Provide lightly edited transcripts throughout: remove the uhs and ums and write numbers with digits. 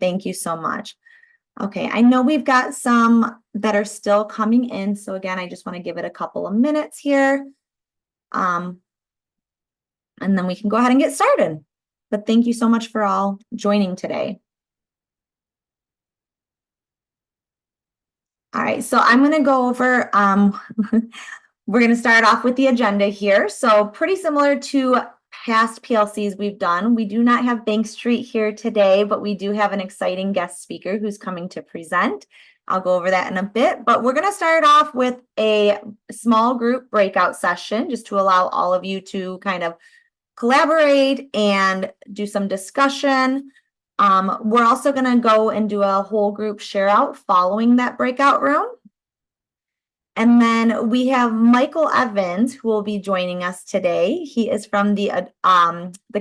Thank you so much. Okay, I know we've got some that are still coming in. So again, I just want to give it a couple of minutes here. And then we can go ahead and get started. But thank you so much for all joining today. All right, so I'm going to go over, we're going to start off with the agenda here. So pretty similar to past PLCs we've done. We do not have Bank Street here today, but we do have an exciting guest speaker who's coming to present. I'll go over that in a bit, but we're going to start off with a small group breakout session just to allow all of you to kind of collaborate and do some discussion. We're also going to go and do a whole group share out following that breakout room. And then we have Michael Evans, who will be joining us today. He is from the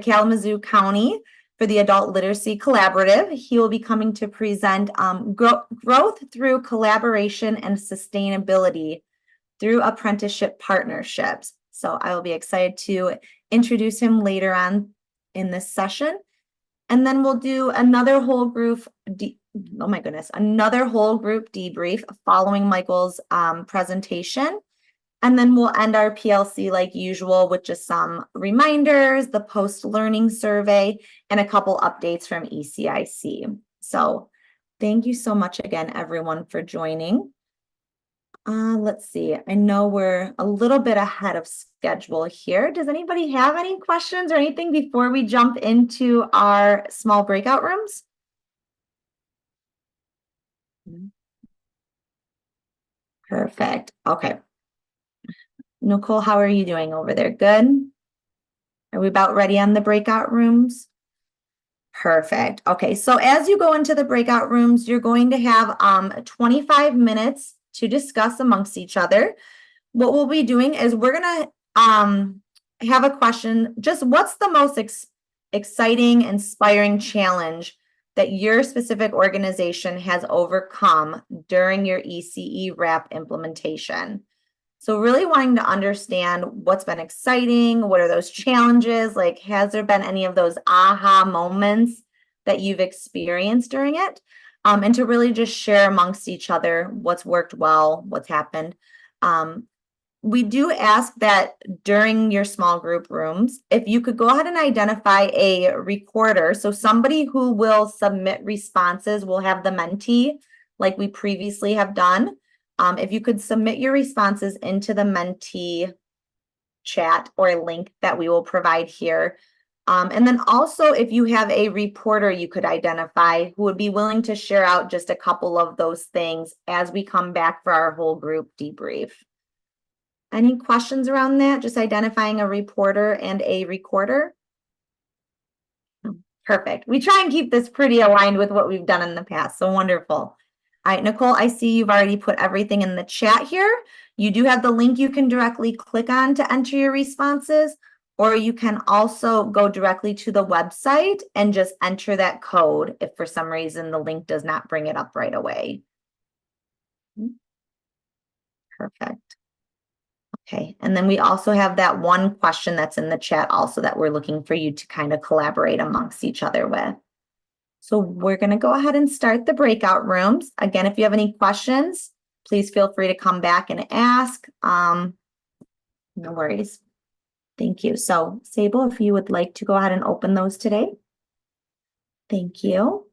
Kalamazoo County for the Adult Literacy Collaborative. He will be coming to present growth through collaboration and sustainability through apprenticeship partnerships. So I will be excited to introduce him later on in this session. And then we'll do another whole group another whole group debrief following Michael's presentation. And then we'll end our PLC like usual with just some reminders, the post-learning survey, and a couple updates from ECIC. So thank you so much again, everyone, for joining. Let's see. I know we're a little bit ahead of schedule here. Does anybody have any questions or anything before we jump into our small breakout rooms? Perfect. Okay. Nicole, how are you doing over there? Good? Are we about ready on the breakout rooms? Perfect. Okay, so as you go into the breakout rooms, you're going to have 25 minutes to discuss amongst each other. What we'll be doing is we're going to have a question, just what's the most exciting, inspiring challenge that your specific organization has overcome during your ECE wrap implementation? So really wanting to understand what's been exciting, what are those challenges, like has there been any of those aha moments that you've experienced during it? And to really just share amongst each other what's worked well, what's happened. We do ask that during your small group rooms, if you could go ahead and identify a recorder. So somebody who will submit responses will have the mentee like we previously have done. If you could submit your responses into the mentee chat or link that we will provide here. And then also if you have a reporter you could identify who would be willing to share out just a couple of those things as we come back for our whole group debrief. Any questions around that? Just identifying a reporter and a recorder? Perfect. We try and keep this pretty aligned with what we've done in the past. So wonderful. All right, Nicole, I see you've already put everything in the chat here. You do have the link you can directly click on to enter your responses, or you can also go directly to the website and just enter that code if for some reason the link does not bring it up right away. Perfect. Okay, and then we also have that one question that's in the chat also that we're looking for you to kind of collaborate amongst each other with. So we're going to go ahead and start the breakout rooms. Again, if you have any questions, please feel free to come back and ask. No worries. Thank you. So Sable, if you would like to go ahead and open those today. Thank you.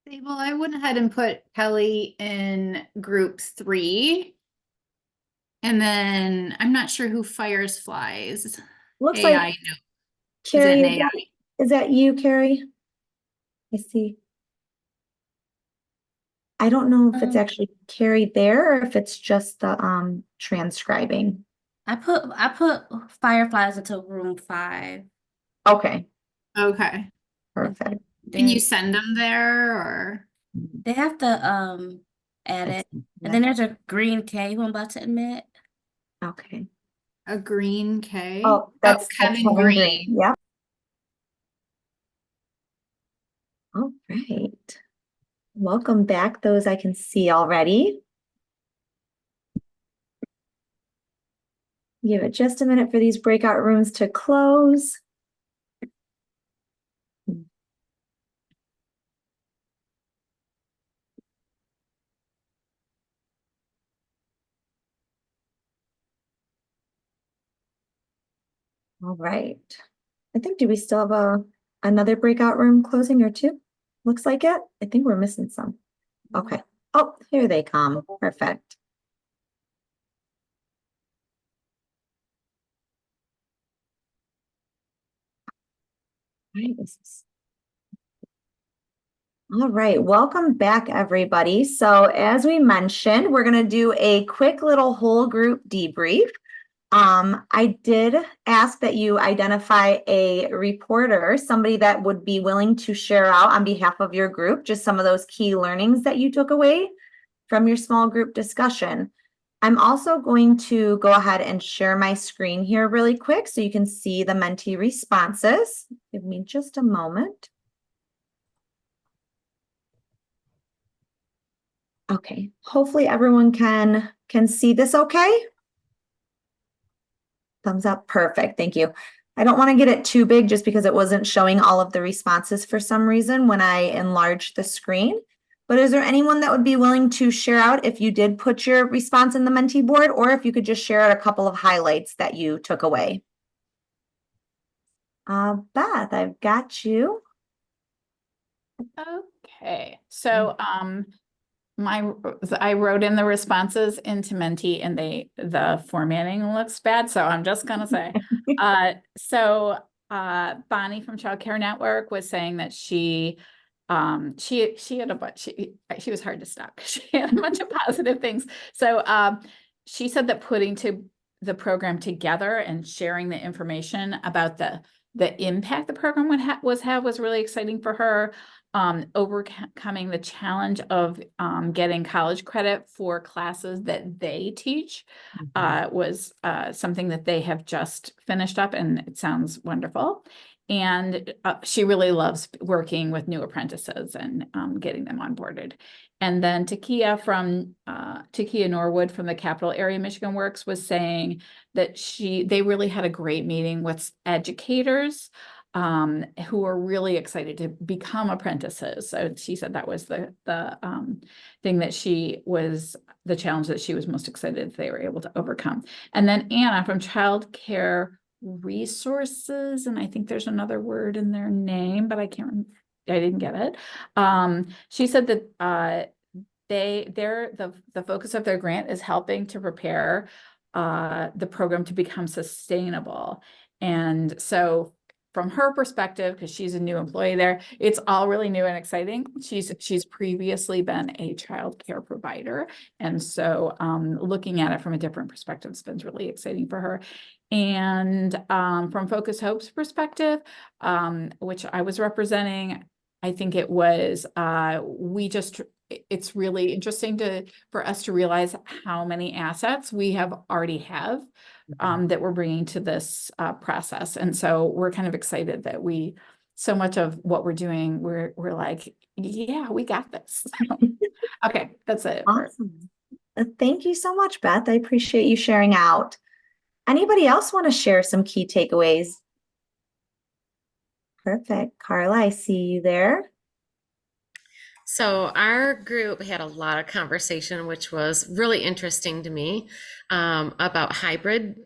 Sable, I went ahead and put Kelly in group 3. And then I'm not sure who fires flies. Looks AI, like no. Carrie, is that you, Carrie? I see. I don't know if it's actually Carrie there or if it's just the transcribing. I put fireflies into room 5. Okay. Okay. Perfect. Can you send them there or? They have to add it. And then there's a green K who I'm about to admit. Okay. A green K. Oh, that's Kevin Kevin Green. Green. Yep. All right. Welcome back, those I can see already. Give it just a minute for these breakout rooms to close. All right. I think, do we still have another breakout room closing or two? Looks like it. I think we're missing some. Okay. Oh, here they come. Perfect. All right, welcome back, everybody. So as we mentioned, we're going to do a quick little whole group debrief. I did ask that you identify a reporter, somebody that would be willing to share out on behalf of your group, just some of those key learnings that you took away from your small group discussion. I'm also going to go ahead and share my screen here really quick so you can see the mentee responses. Give me just a moment. Okay, hopefully everyone can see this okay. Thumbs up, perfect, thank you. I don't want to get it too big just because it wasn't showing all of the responses for some reason when I enlarged the screen. But is there anyone that would be willing to share out if you did put your response in the Mentee board, or if you could just share out a couple of highlights that you took away? Beth, I've got you. Okay, so I wrote in the responses into Menti and the formatting looks bad, so I'm just gonna say. Bonnie from Child Care Network was saying that she had a bunch, she was hard to stop. She had a bunch of positive things. So she said that putting the program together and sharing the information about the impact the program was really exciting for her. Overcoming the challenge of getting college credit for classes that they teach was something that they have just finished up, and it sounds wonderful. And she really loves working with new apprentices and getting them onboarded. And then Takia Norwood from the Capital Area Michigan Works was saying that they really had a great meeting with educators who are really excited to become apprentices. So she said that was the thing that the challenge that she was most excited they were able to overcome. And then Anna from Child Care Resources, and I think there's another word in their name, but I didn't get it. She said that the focus of their grant is helping to prepare the program to become sustainable. And so from her perspective, because she's a new employee there, it's all really new and exciting. She's previously been a child care provider. And so looking at it from a different perspective has been really exciting for her. And from Focus Hope's perspective, which I was representing, I think it was, it's really interesting for us to realize how many assets we already have that we're bringing to this process. And so we're kind of excited that so much of what we're doing, we're like, yeah, we got this. Okay, that's it. Awesome. Thank you so much, Beth. I appreciate you sharing out. Anybody else want to share some key takeaways? Perfect. Carla, I see you there. So our group had a lot of conversation, which was really interesting to me, about hybrid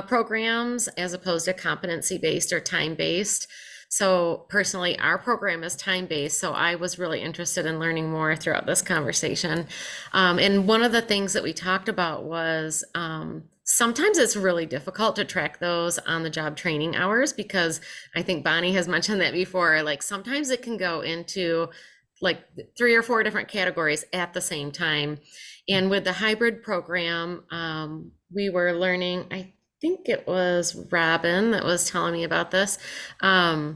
programs as opposed to competency-based or time-based. So personally, our program is time-based, so I was really interested in learning more throughout this conversation. And one of the things that we talked about was sometimes it's really difficult to track those on the job training hours, because I think Bonnie has mentioned that before, like sometimes it can go into like 3 or 4 different categories at the same time. And with the hybrid program, we were learning, I think it was Robin that was telling me about this, how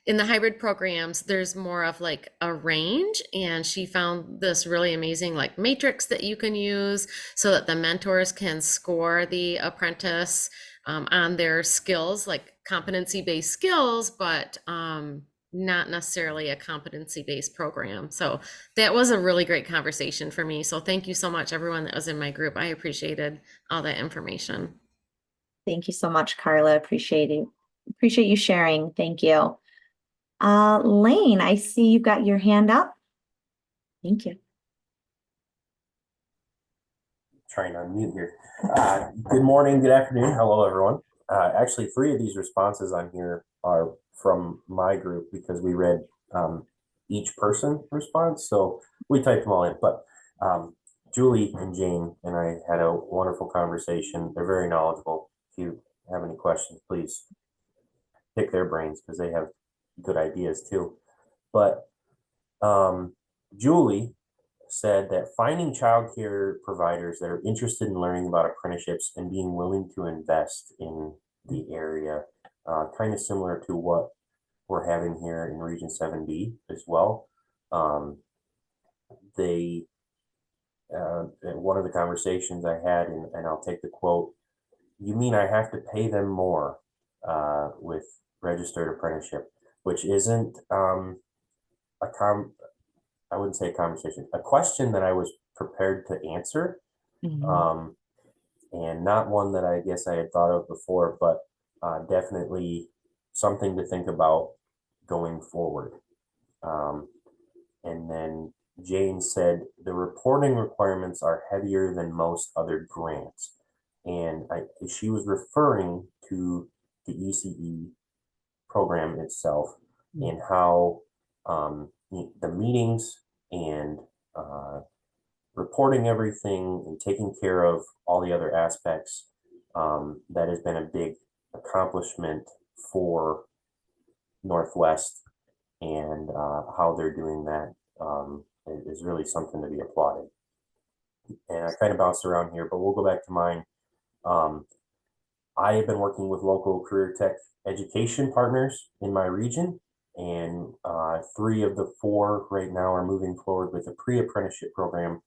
in the hybrid programs, there's more of like a range, and she found this really amazing like matrix that you can use so that the mentors can score the apprentice on their skills, like competency-based skills, but not necessarily a competency-based program. So that was a really great conversation for me. So thank you so much, everyone that was in my group. I appreciated all that information. Thank you so much, Carla. Appreciate it. Appreciate you sharing. Thank you. Lane, I see you've got your hand up. Thank you. Trying to unmute here. Good morning, good afternoon. Hello, everyone. Actually, 3 of these responses on here are from my group because we read each person response. So we typed them all in. But Julie and Jane and I had a wonderful conversation. They're very knowledgeable. If you have any questions, please pick their brains because they have good ideas too. But Julie said that finding childcare providers that are interested in learning about apprenticeships and being willing to invest in the area, kind of similar to what we're having here in Region 7B as well. One of the conversations I had, and I'll take the quote, "You mean I have to pay them more with registered apprenticeship," which isn't I wouldn't say a conversation, a question that I was prepared to answer, and not one that I guess I had thought of before, but definitely something to think about going forward. And then Jane said the reporting requirements are heavier than most other grants, and she was referring to the ECE program itself and how the meetings and reporting everything and taking care of all the other aspects, that has been a big accomplishment for Northwest, and how they're doing that is really something to be applauded. And I kind of bounced around here, but we'll go back to mine. I have been working with local career tech education partners in my region, and 3 of the 4 right now are moving forward with a pre-apprenticeship program,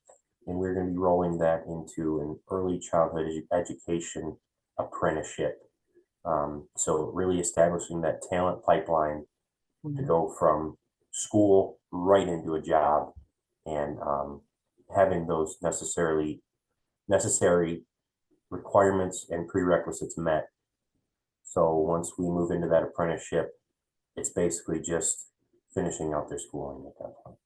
and we're going to be rolling that into an early childhood education apprenticeship. So really establishing that talent pipeline to go from school right into a job, and having those necessary requirements and prerequisites met. So once we move into that apprenticeship, it's basically just finishing out their schooling at that point.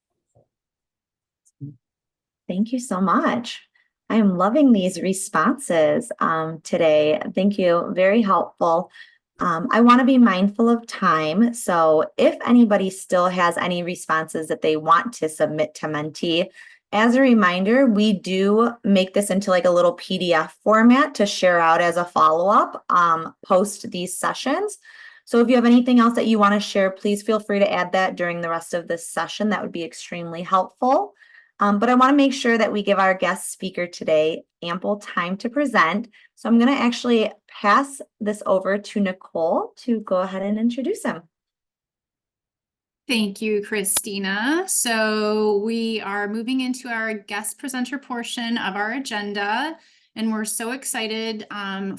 Thank you so much. I am loving these responses today. Thank you. Very helpful. I want to be mindful of time. So if anybody still has any responses that they want to submit to Menti, as a reminder, we do make this into like a little PDF format to share out as a follow-up post these sessions. So if you have anything else that you want to share, please feel free to add that during the rest of this session. That would be extremely helpful. But I want to make sure that we give our guest speaker today ample time to present. So I'm going to actually pass this over to Nicole to go ahead and introduce him. Thank you, Christina. So we are moving into our guest presenter portion of our agenda, and we're so excited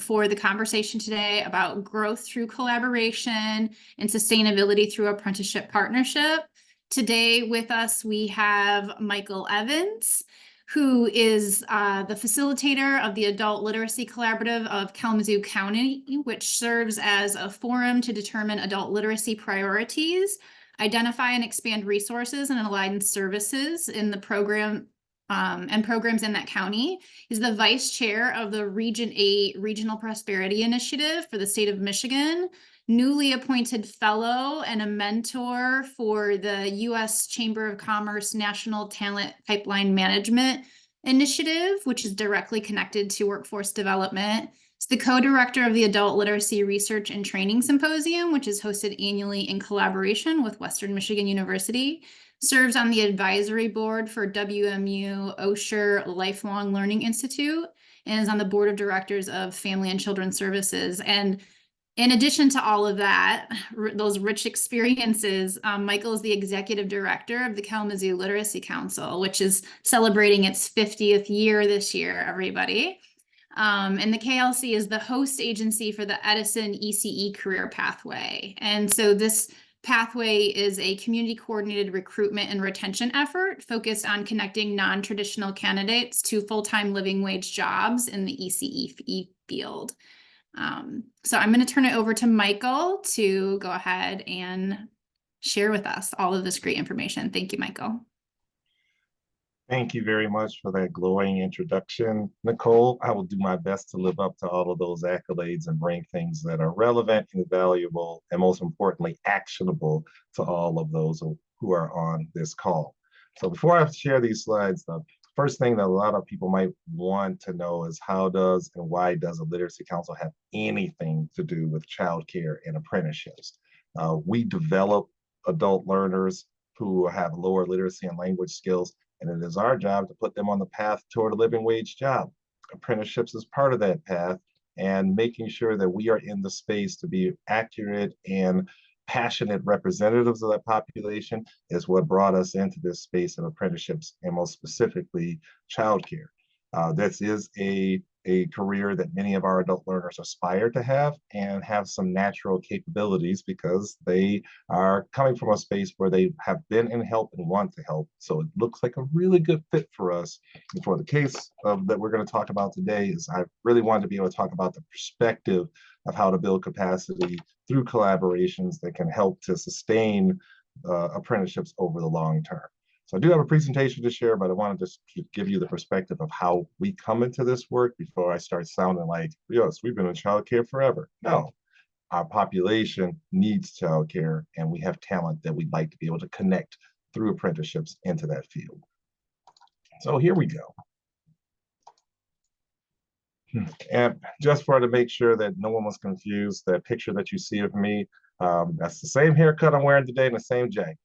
for the conversation today about growth through collaboration and sustainability through apprenticeship partnership. Today with us, we have Michael Evans, who is the facilitator of the Adult Literacy Collaborative of Kalamazoo County, which serves as a forum to determine adult literacy priorities, identify and expand resources and aligned services in the program and programs in that county. He's the vice chair of the Region 8 Regional Prosperity Initiative for the state of Michigan, newly appointed fellow and a mentor for the U.S. Chamber of Commerce National Talent Pipeline Management Initiative, which is directly connected to workforce development. He's the co-director of the Adult Literacy Research and Training Symposium, which is hosted annually in collaboration with Western Michigan University. Serves on the advisory board for WMU Osher Lifelong Learning Institute, and is on the board of directors of Family and Children's Services. And In addition to all of that, those rich experiences, Michael is the executive director of the Kalamazoo Literacy Council, which is celebrating its 50th year this year, everybody. And the KLC is the host agency for the Edison ECE career pathway. And so this pathway is a community coordinated recruitment and retention effort focused on connecting non-traditional candidates to full-time living wage jobs in the ECE field. So I'm going to turn it over to Michael to go ahead and share with us all of this great information. Thank you, Michael. Thank you very much for that glowing introduction, Nicole. I will do my best to live up to all of those accolades and bring things that are relevant and valuable, and most importantly, actionable to all of those who are on this call. So before I share these slides, the first thing that a lot of people might want to know is how does and why does a literacy council have anything to do with childcare and apprenticeships? We develop adult learners who have lower literacy and language skills, and it is our job to put them on the path toward a living wage job. Apprenticeships is part of that path, and making sure that we are in the space to be accurate and passionate representatives of that population is what brought us into this space of apprenticeships, and most specifically childcare. This is a career that many of our adult learners aspire to have and have some natural capabilities because they are coming from a space where they have been in help and want to help. So it looks like a really good fit for us. And for the case that we're going to talk about today is I really wanted to be able to talk about the perspective of how to build capacity through collaborations that can help to sustain apprenticeships over the long term. So I do have a presentation to share, but I wanted to just give you the perspective of how we come into this work before I start sounding like, yes, we've been in childcare forever. No, our population needs childcare, and we have talent that we'd like to be able to connect through apprenticeships into that field. So here we go. And just to make sure that no one was confused, that picture that you see of me, that's the same haircut I'm wearing today and the same jacket.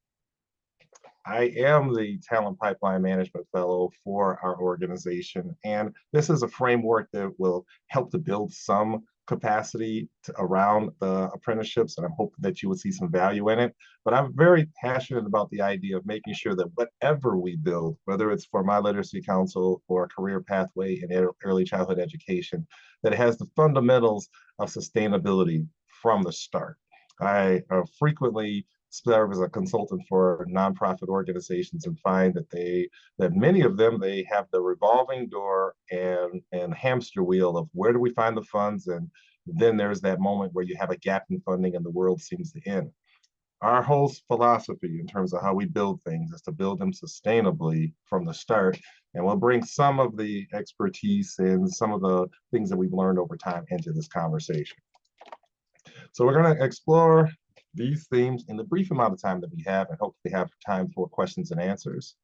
I am the Talent Pipeline Management Fellow for our organization, and this is a framework that will help to build some capacity around the apprenticeships, and I'm hoping that you would see some value in it. But I'm very passionate about the idea of making sure that whatever we build, whether it's for my literacy council or a career pathway in early childhood education, that it has the fundamentals of sustainability from the start. I frequently serve as a consultant for nonprofit organizations and find that many of them, they have the revolving door and hamster wheel of where do we find the funds, and then there's that moment where you have a gap in funding and the world seems to end. Our whole philosophy in terms of how we build things is to build them sustainably from the start, and we'll bring some of the expertise and some of the things that we've learned over time into this conversation. So we're going to explore these themes in the brief amount of time that we have, and hopefully have time for questions and answers.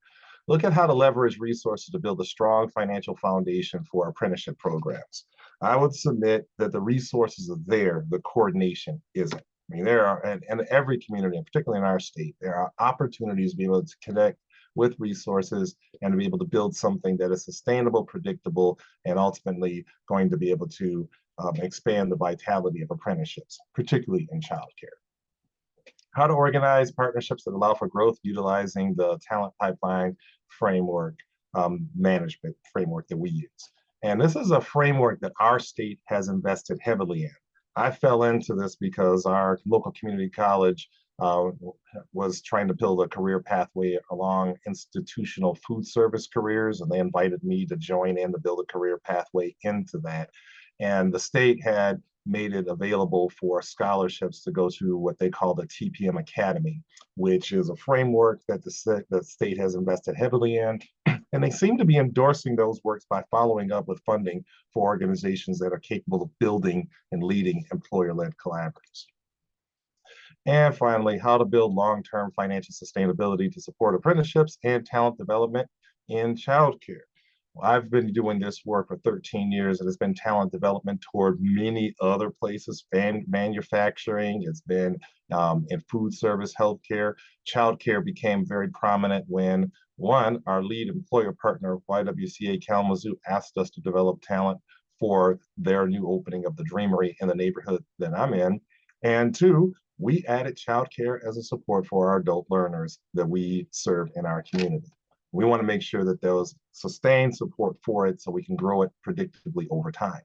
Look at how to leverage resources to build a strong financial foundation for apprenticeship programs. I would submit that the resources are there, the coordination isn't. I mean, there are, and every community, and particularly in our state, there are opportunities to be able to connect with resources and to be able to build something that is sustainable, predictable, and ultimately going to be able to expand the vitality of apprenticeships, particularly in childcare. How to organize partnerships that allow for growth utilizing the talent pipeline framework, management framework that we use. And this is a framework that our state has invested heavily in. I fell into this because our local community college was trying to build a career pathway along institutional food service careers, and they invited me to join in to build a career pathway into that. And the state had made it available for scholarships to go to what they call the TPM Academy, which is a framework that the state has invested heavily in. And they seem to be endorsing those works by following up with funding for organizations that are capable of building and leading employer-led collaboratives. And finally, how to build long-term financial sustainability to support apprenticeships and talent development in childcare. I've been doing this work for 13 years, and it's been talent development toward many other places, manufacturing, it's been in food service, healthcare. Childcare became very prominent when, one, our lead employer partner, YWCA Kalamazoo, asked us to develop talent for their new opening of the Dreamery in the neighborhood that I'm in. And two, we added childcare as a support for our adult learners that we serve in our community. We want to make sure that there was sustained support for it so we can grow it predictably over time.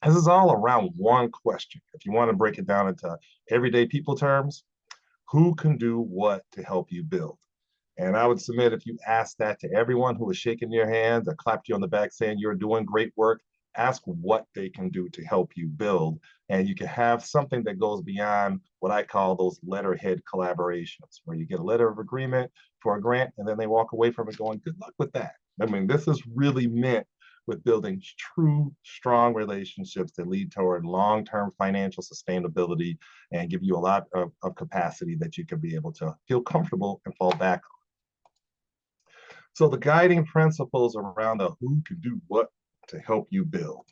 This is all around one question. If you want to break it down into everyday people terms, who can do what to help you build? And I would submit if you ask that to everyone who is shaking your hand or clapped you on the back saying you're doing great work, ask what they can do to help you build. And you can have something that goes beyond what I call those letterhead collaborations, where you get a letter of agreement for a grant and then they walk away from it going, good luck with that. I mean, this is really meant with building true, strong relationships that lead toward long-term financial sustainability and give you a lot of capacity that you can be able to feel comfortable and fall back on. So the guiding principles around the who can do what to help you build.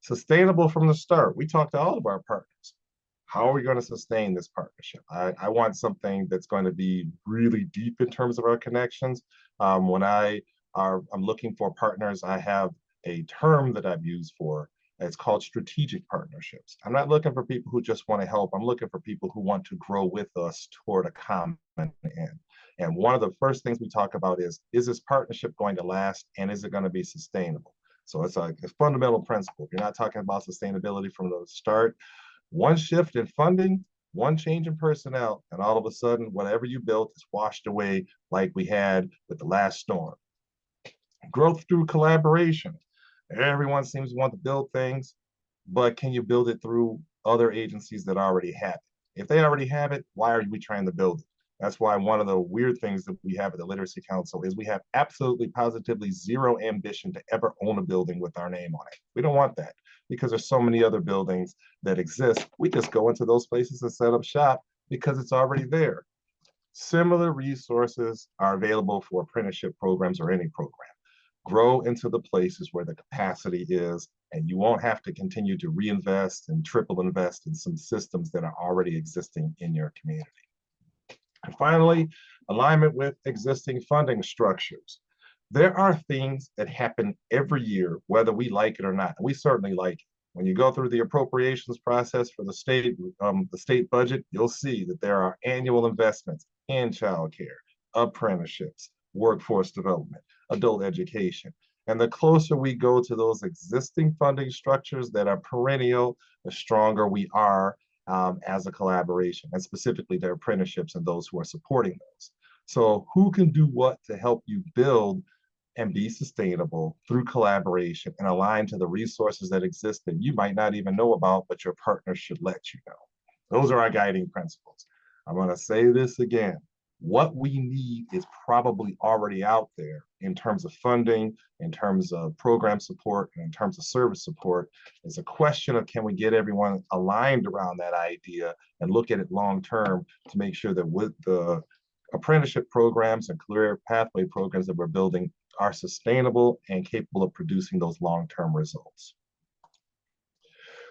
Sustainable from the start. We talked to all of our partners. How are we going to sustain this partnership? I want something that's going to be really deep in terms of our connections. When I'm looking for partners, I have a term that I've used for. It's called strategic partnerships. I'm not looking for people who just want to help. I'm looking for people who want to grow with us toward a common end. And one of the first things we talk about is this partnership going to last and is it going to be sustainable? So it's a fundamental principle. If you're not talking about sustainability from the start, one shift in funding, one change in personnel, and all of a sudden, whatever you built is washed away like we had with the last storm. Growth through collaboration. Everyone seems to want to build things, but can you build it through other agencies that already have it? If they already have it, why are we trying to build it? That's why one of the weird things that we have at the Literacy Council is we have absolutely positively zero ambition to ever own a building with our name on it. We don't want that because there's so many other buildings that exist. We just go into those places and set up shop because it's already there. Similar resources are available for apprenticeship programs or any program. Grow into the places where the capacity is, and you won't have to continue to reinvest and triple invest in some systems that are already existing in your community. And finally, alignment with existing funding structures. There are things that happen every year, whether we like it or not. We certainly like it. When you go through the appropriations process for the state budget, you'll see that there are annual investments in childcare, apprenticeships, workforce development, adult education. And the closer we go to those existing funding structures that are perennial, the stronger we are as a collaboration, and specifically their apprenticeships and those who are supporting those. So who can do what to help you build and be sustainable through collaboration and align to the resources that exist that you might not even know about, but your partner should let you know. Those are our guiding principles. I'm going to say this again. What we need is probably already out there in terms of funding, in terms of program support, and in terms of service support. It's a question of can we get everyone aligned around that idea and look at it long term to make sure that with the apprenticeship programs and career pathway programs that we're building are sustainable and capable of producing those long-term results.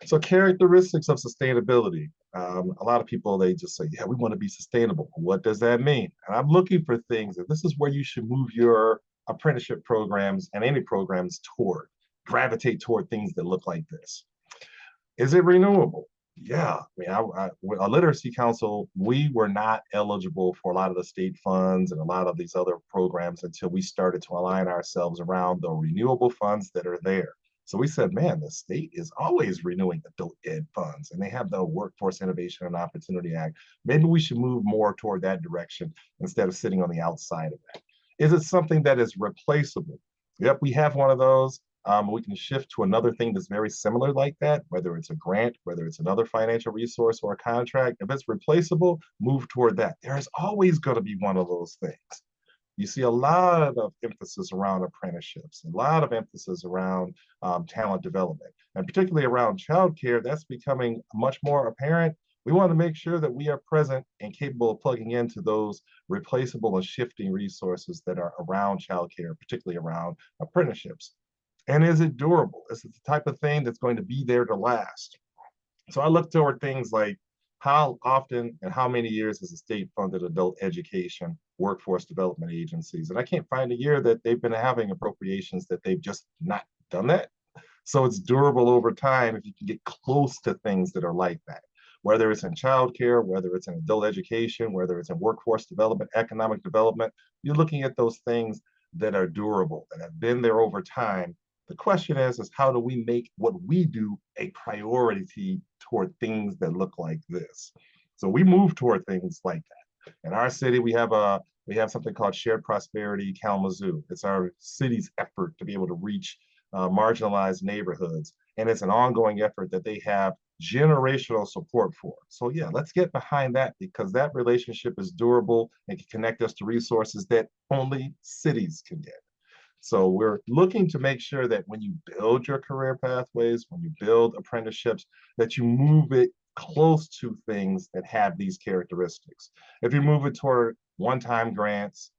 So characteristics of sustainability. A lot of people, they just say, yeah, we want to be sustainable. What does that mean? And I'm looking for things, and this is where you should move your apprenticeship programs and any programs toward, gravitate toward things that look like this. Is it renewable? Yeah, I mean, a Literacy Council, we were not eligible for a lot of the state funds and a lot of these other programs until we started to align ourselves around the renewable funds that are there. So we said, man, the state is always renewing adult ed funds and they have the Workforce Innovation and Opportunity Act. Maybe we should move more toward that direction instead of sitting on the outside of that. Is it something that is replaceable? Yep, we have one of those. We can shift to another thing that's very similar like that, whether it's a grant, whether it's another financial resource or a contract. If it's replaceable, move toward that. There is always going to be one of those things. You see a lot of emphasis around apprenticeships, a lot of emphasis around talent development, and particularly around childcare. That's becoming much more apparent. We want to make sure that we are present and capable of plugging into those replaceable and shifting resources that are around childcare, particularly around apprenticeships. And is it durable? Is it the type of thing that's going to be there to last? So I look toward things like how often and how many years has the state funded adult education, workforce development agencies? And I can't find a year that they've been having appropriations that they've just not done that. So it's durable over time if you can get close to things that are like that, whether it's in childcare, whether it's in adult education, whether it's in workforce development, economic development. You're looking at those things that are durable, that have been there over time. The question is how do we make what we do a priority toward things that look like this? So we move toward things like that. In our city, we have something called Shared Prosperity Kalamazoo. It's our city's effort to be able to reach marginalized neighborhoods. And it's an ongoing effort that they have generational support for. So yeah, let's get behind that because that relationship is durable and can connect us to resources that only cities can get. So we're looking to make sure that when you build your career pathways, when you build apprenticeships, that you move it close to things that have these characteristics. If you move it toward one-time grants,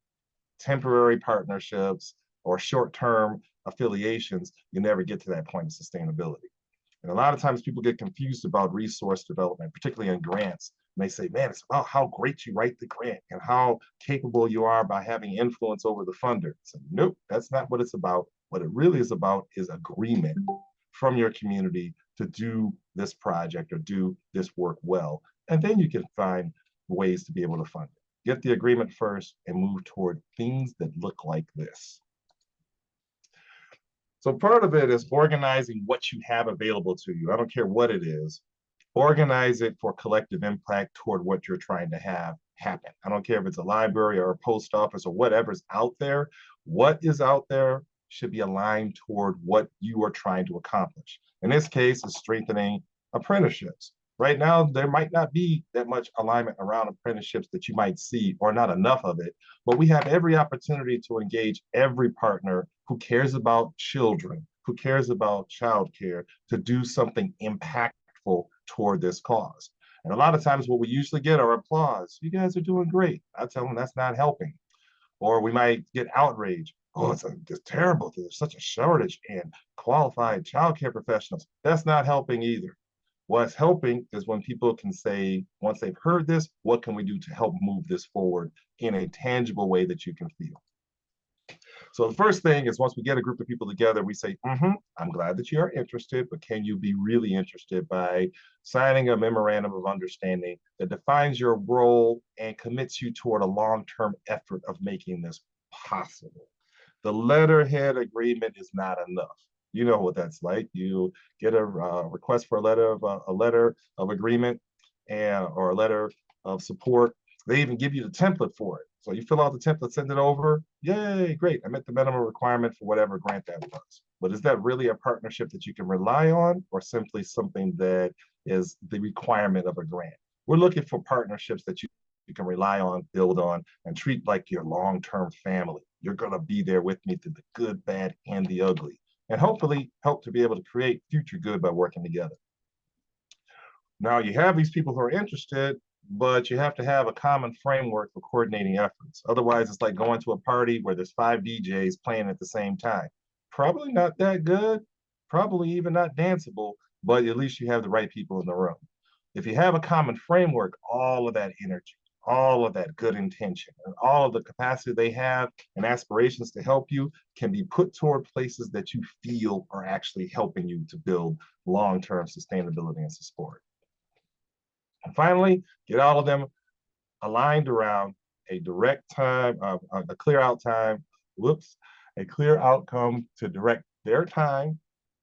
temporary partnerships, or short-term affiliations, you never get to that point of sustainability. And a lot of times people get confused about resource development, particularly in grants. And they say, man, it's about how great you write the grant and how capable you are by having influence over the funder. So nope, that's not what it's about. What it really is about is agreement from your community to do this project or do this work well. And then you can find ways to be able to fund it. Get the agreement first and move toward things that look like this. So part of it is organizing what you have available to you. I don't care what it is. Organize it for collective impact toward what you're trying to have happen. I don't care if it's a library or a post office or whatever's out there. What is out there should be aligned toward what you are trying to accomplish. In this case, it's strengthening apprenticeships. Right now, there might not be that much alignment around apprenticeships that you might see, or not enough of it, but we have every opportunity to engage every partner who cares about children, who cares about childcare, to do something impactful toward this cause. And a lot of times what we usually get are applause. You guys are doing great. I tell them that's not helping. Or we might get outrage. Oh, it's terrible. There's such a shortage in qualified childcare professionals. That's not helping either. What's helping is when people can say, once they've heard this, what can we do to help move this forward in a tangible way that you can feel? So the first thing is once we get a group of people together, we say, I'm glad that you are interested, but can you be really interested by signing a memorandum of understanding that defines your role and commits you toward a long-term effort of making this possible? The letterhead agreement is not enough. You know what that's like. You get a request for a letter of agreement or a letter of support. They even give you the template for it. So you fill out the template, send it over. Yay, great. I met the minimum requirement for whatever grant that was. But is that really a partnership that you can rely on, or simply something that is the requirement of a grant? We're looking for partnerships that you can rely on, build on, and treat like your long-term family. You're going to be there with me through the good, bad, and the ugly, and hopefully help to be able to create future good by working together. Now you have these people who are interested, but you have to have a common framework for coordinating efforts. Otherwise, it's like going to a party where there's 5 DJs playing at the same time. Probably not that good, probably even not danceable, but at least you have the right people in the room. If you have a common framework, all of that energy, all of that good intention, and all of the capacity they have and aspirations to help you can be put toward places that you feel are actually helping you to build long-term sustainability and support. And finally, get all of them aligned around a direct time, a clear out time, a clear outcome to direct their time,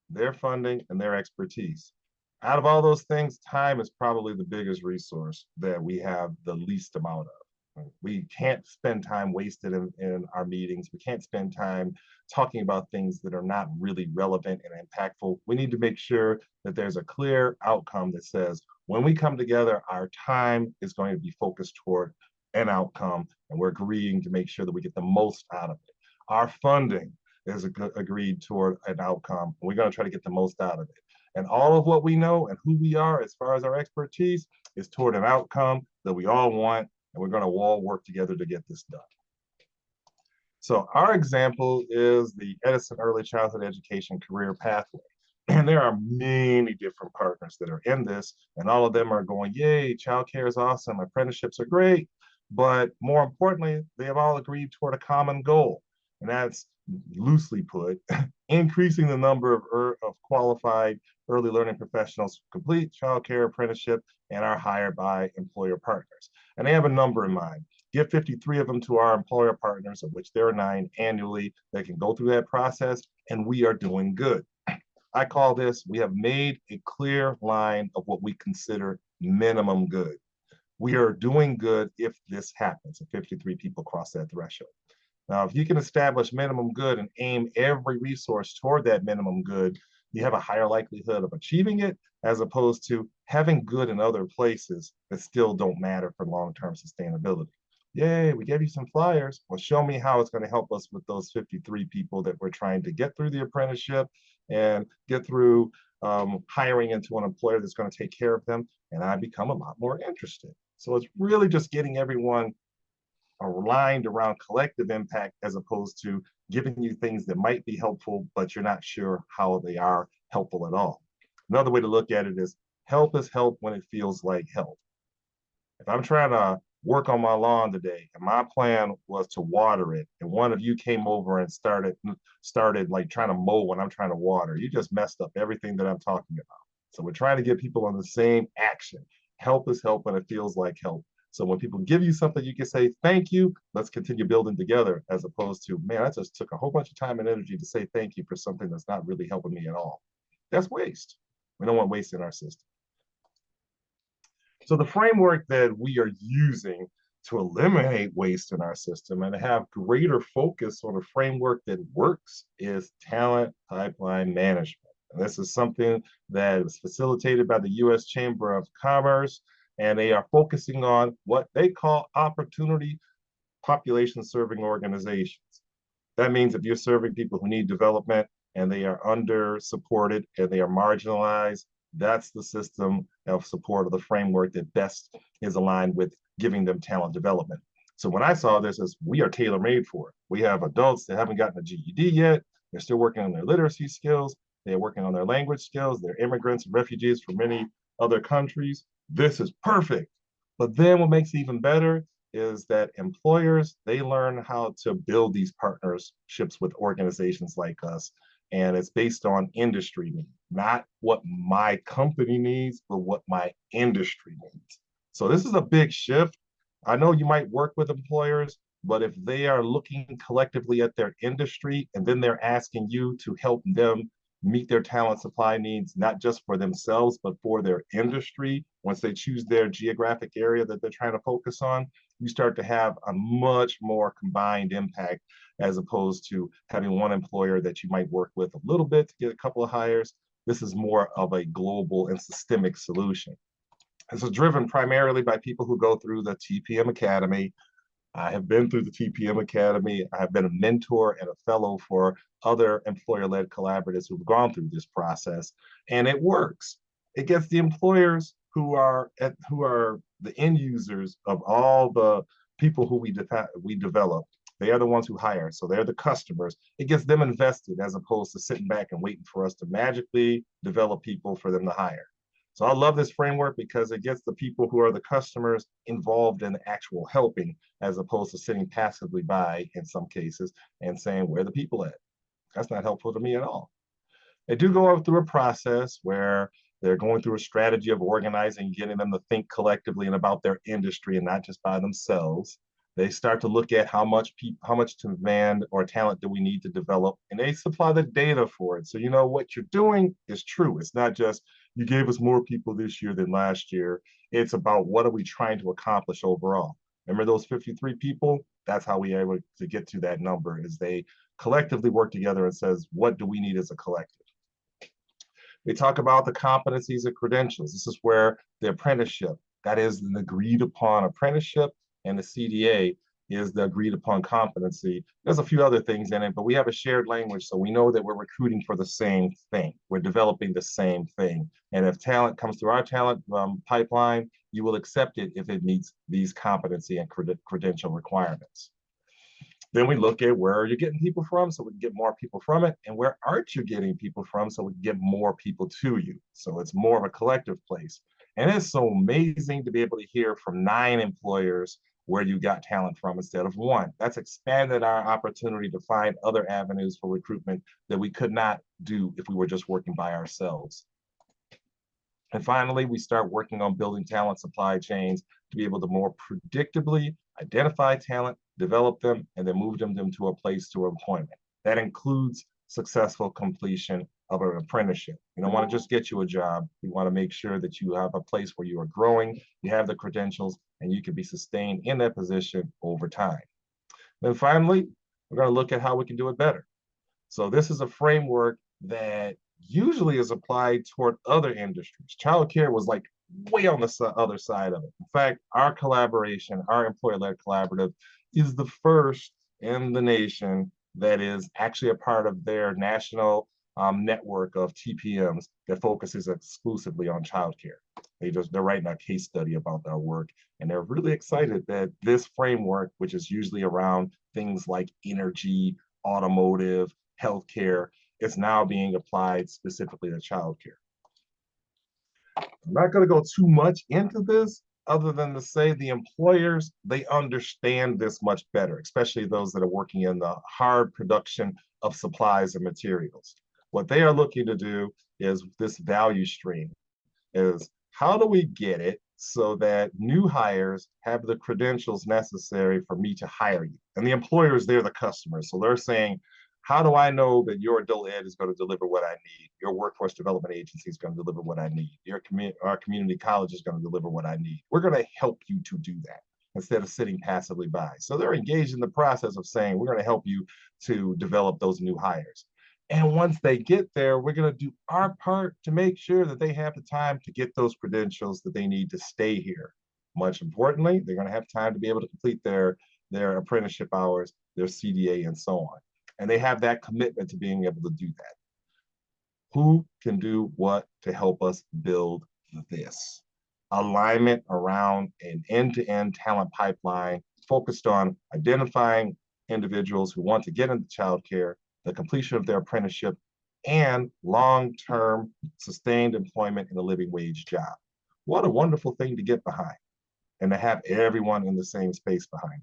their funding, and their expertise. Out of all those things, time is probably the biggest resource that we have the least amount of. We can't spend time wasted in our meetings. We can't spend time talking about things that are not really relevant and impactful. We need to make sure that there's a clear outcome that says, when we come together, our time is going to be focused toward an outcome, and we're agreeing to make sure that we get the most out of it. Our funding is agreed toward an outcome, and we're going to try to get the most out of it. And all of what we know and who we are as far as our expertise is toward an outcome that we all want, and we're going to all work together to get this done. So our example is the Edison Early Childhood Education Career Pathway. And there are many different partners that are in this, and all of them are going, yay, childcare is awesome, apprenticeships are great, but more importantly, they have all agreed toward a common goal, and that's loosely put, increasing the number of qualified early learning professionals who complete childcare apprenticeship and are hired by employer partners. And they have a number in mind. Give 53 of them to our employer partners, of which there are 9 annually that can go through that process, and we are doing good. I call this, we have made a clear line of what we consider minimum good. We are doing good if this happens, if 53 people cross that threshold. Now, if you can establish minimum good and aim every resource toward that minimum good, you have a higher likelihood of achieving it, as opposed to having good in other places that still don't matter for long-term sustainability. Yay, we gave you some flyers. Well, show me how it's going to help us with those 53 people that we're trying to get through the apprenticeship and get through hiring into an employer that's going to take care of them. And I become a lot more interested. So it's really just getting everyone aligned around collective impact, as opposed to giving you things that might be helpful, but you're not sure how they are helpful at all. Another way to look at it is help is help when it feels like help. If I'm trying to work on my lawn today and my plan was to water it, and one of you came over and started like trying to mow when I'm trying to water, you just messed up everything that I'm talking about. So we're trying to get people on the same action. Help is help when it feels like help. So when people give you something, you can say, thank you, let's continue building together, as opposed to, man, I just took a whole bunch of time and energy to say thank you for something that's not really helping me at all. That's waste. We don't want waste in our system. So the framework that we are using to eliminate waste in our system and to have greater focus on a framework that works is talent pipeline management. And this is something that is facilitated by the U.S. Chamber of Commerce, and they are focusing on what they call opportunity population serving organizations. That means if you're serving people who need development and they are under supported and they are marginalized, that's the system of support of the framework that best is aligned with giving them talent development. So when I saw this, as we are tailor-made for it. We have adults that haven't gotten a GED yet. They're still working on their literacy skills. They're working on their language skills. They're immigrants and refugees from many other countries. This is perfect. But then what makes it even better is that employers, they learn how to build these partnerships with organizations like us. And it's based on industry needs, not what my company needs, but what my industry needs. So this is a big shift. I know you might work with employers, but if they are looking collectively at their industry and then they're asking you to help them meet their talent supply needs, not just for themselves, but for their industry, once they choose their geographic area that they're trying to focus on, you start to have a much more combined impact, as opposed to having one employer that you might work with a little bit to get a couple of hires. This is more of a global and systemic solution. This is driven primarily by people who go through the TPM Academy. I have been through the TPM Academy. I've been a mentor and a fellow for other employer-led collaboratives who've gone through this process, and it works. It gets the employers who are the end users of all the people who we develop. They are the ones who hire, so they're the customers. It gets them invested, as opposed to sitting back and waiting for us to magically develop people for them to hire. So I love this framework because it gets the people who are the customers involved in the actual helping, as opposed to sitting passively by in some cases and saying, where are the people at? That's not helpful to me at all. They do go through a process where they're going through a strategy of organizing, getting them to think collectively and about their industry and not just by themselves. They start to look at how much demand or talent do we need to develop, and they supply the data for it. So you know what you're doing is true. It's not just you gave us more people this year than last year. It's about what are we trying to accomplish overall. Remember those 53 people? That's how we are able to get to that number, is they collectively work together and says, what do we need as a collective? They talk about the competencies and credentials. This is where the apprenticeship, that is an agreed upon apprenticeship, and the CDA is the agreed upon competency. There's a few other things in it, but we have a shared language, so we know that we're recruiting for the same thing. We're developing the same thing. And if talent comes through our talent pipeline, you will accept it if it meets these competency and credential requirements. Then we look at where are you getting people from, so we can get more people from it, and where aren't you getting people from, so we can get more people to you. So it's more of a collective place. And it's so amazing to be able to hear from 9 employers where you got talent from instead of one. That's expanded our opportunity to find other avenues for recruitment that we could not do if we were just working by ourselves. And finally, we start working on building talent supply chains to be able to more predictably identify talent, develop them, and then move them to a place to employment. That includes successful completion of an apprenticeship. We don't want to just get you a job. We want to make sure that you have a place where you are growing, you have the credentials, and you can be sustained in that position over time. Then finally, we're going to look at how we can do it better. So this is a framework that usually is applied toward other industries. Childcare was like way on the other side of it. In fact, our collaboration, our employer-led collaborative, is the first in the nation that is actually a part of their national network of TPMs that focuses exclusively on childcare. They're writing a case study about our work, and they're really excited that this framework, which is usually around things like energy, automotive, healthcare, is now being applied specifically to childcare. I'm not going to go too much into this other than to say the employers, they understand this much better, especially those that are working in the hard production of supplies and materials. What they are looking to do is this value stream is how do we get it so that new hires have the credentials necessary for me to hire you? And the employers, they're the customers. So they're saying, how do I know that your adult ed is going to deliver what I need? Your workforce development agency is going to deliver what I need. Our community college is going to deliver what I need. We're going to help you to do that instead of sitting passively by. So they're engaged in the process of saying, we're going to help you to develop those new hires. And once they get there, we're going to do our part to make sure that they have the time to get those credentials that they need to stay here. Much importantly, they're going to have time to be able to complete their apprenticeship hours, their CDA, and so on. And they have that commitment to being able to do that. Who can do what to help us build this? Alignment around an end-to-end talent pipeline focused on identifying individuals who want to get into childcare, the completion of their apprenticeship, and long-term sustained employment in a living wage job. What a wonderful thing to get behind and to have everyone in the same space behind.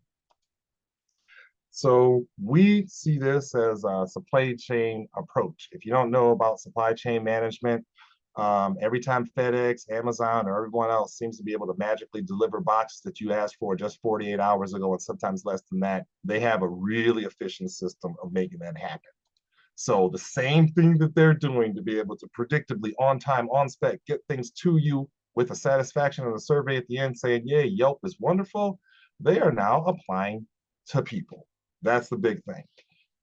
So we see this as a supply chain approach. If you don't know about supply chain management, every time FedEx, Amazon, or everyone else seems to be able to magically deliver boxes that you asked for just 48 hours ago and sometimes less than that, they have a really efficient system of making that happen. So the same thing that they're doing to be able to predictably, on time, on spec, get things to you with a satisfaction and a survey at the end saying, yay, Yelp is wonderful, they are now applying to people. That's the big thing.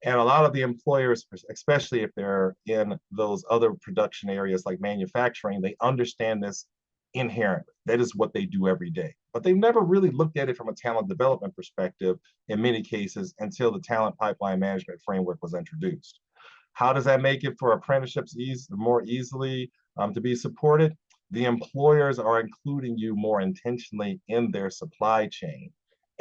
And a lot of the employers, especially if they're in those other production areas like manufacturing, they understand this inherently. That is what they do every day. But they've never really looked at it from a talent development perspective in many cases until the talent pipeline management framework was introduced. How does that make it for apprenticeships more easily to be supported? The employers are including you more intentionally in their supply chain.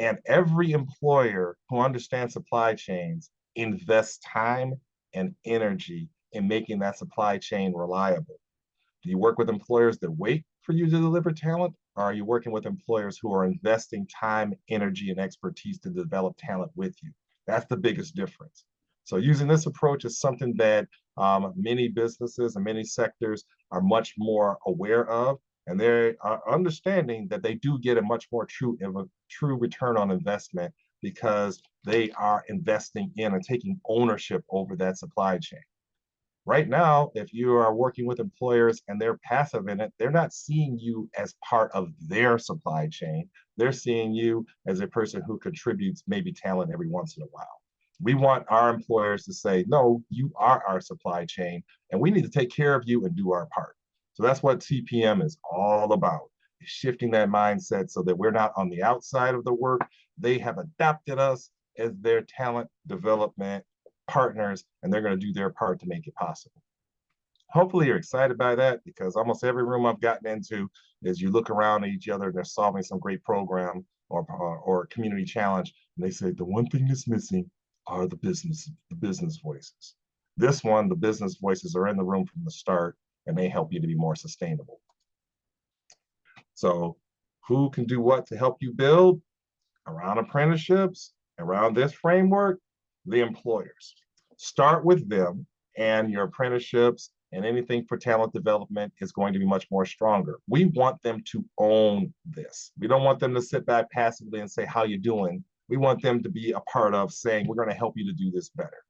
And every employer who understands supply chains invests time and energy in making that supply chain reliable. Do you work with employers that wait for you to deliver talent? Or are you working with employers who are investing time, energy, and expertise to develop talent with you? That's the biggest difference. So using this approach is something that many businesses and many sectors are much more aware of. And they are understanding that they do get a much more true return on investment because they are investing in and taking ownership over that supply chain. Right now, if you are working with employers and they're passive in it, they're not seeing you as part of their supply chain. They're seeing you as a person who contributes maybe talent every once in a while. We want our employers to say, no, you are our supply chain, and we need to take care of you and do our part. So that's what TPM is all about, shifting that mindset so that we're not on the outside of the work. They have adopted us as their talent development partners, and they're going to do their part to make it possible. Hopefully you're excited by that, because almost every room I've gotten into is you look around at each other and they're solving some great program or community challenge, and they say the one thing that's missing are the business voices. This one, the business voices are in the room from the start, and they help you to be more sustainable. So who can do what to help you build? around apprenticeships, around this framework, the employers. Start with them, and your apprenticeships and anything for talent development is going to be much more stronger. We want them to own this. We don't want them to sit back passively and say, how you doing? We want them to be a part of saying, we're going to help you to do this better.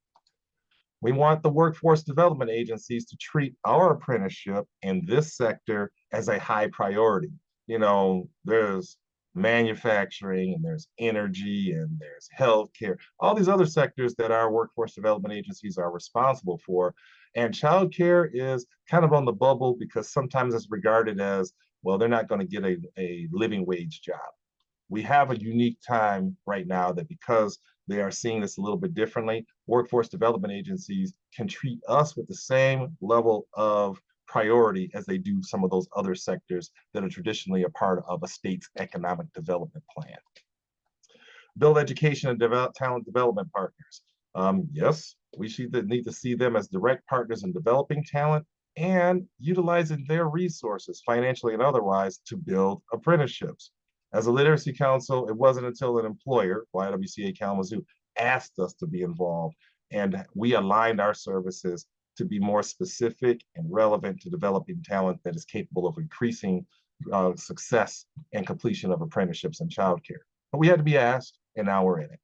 We want the workforce development agencies to treat our apprenticeship in this sector as a high priority. You know, there's manufacturing and there's energy and there's healthcare, all these other sectors that our workforce development agencies are responsible for. And childcare is kind of on the bubble because sometimes it's regarded as, well, they're not going to get a living wage job. We have a unique time right now that because they are seeing this a little bit differently, workforce development agencies can treat us with the same level of priority as they do some of those other sectors that are traditionally a part of a state's economic development plan. Build education and talent development partners. Yes, we need to see them as direct partners in developing talent and utilizing their resources, financially and otherwise, to build apprenticeships. As a literacy council, it wasn't until an employer, YWCA Kalamazoo, asked us to be involved, and we aligned our services to be more specific and relevant to developing talent that is capable of increasing success and completion of apprenticeships and childcare. But we had to be asked, and now we're in it.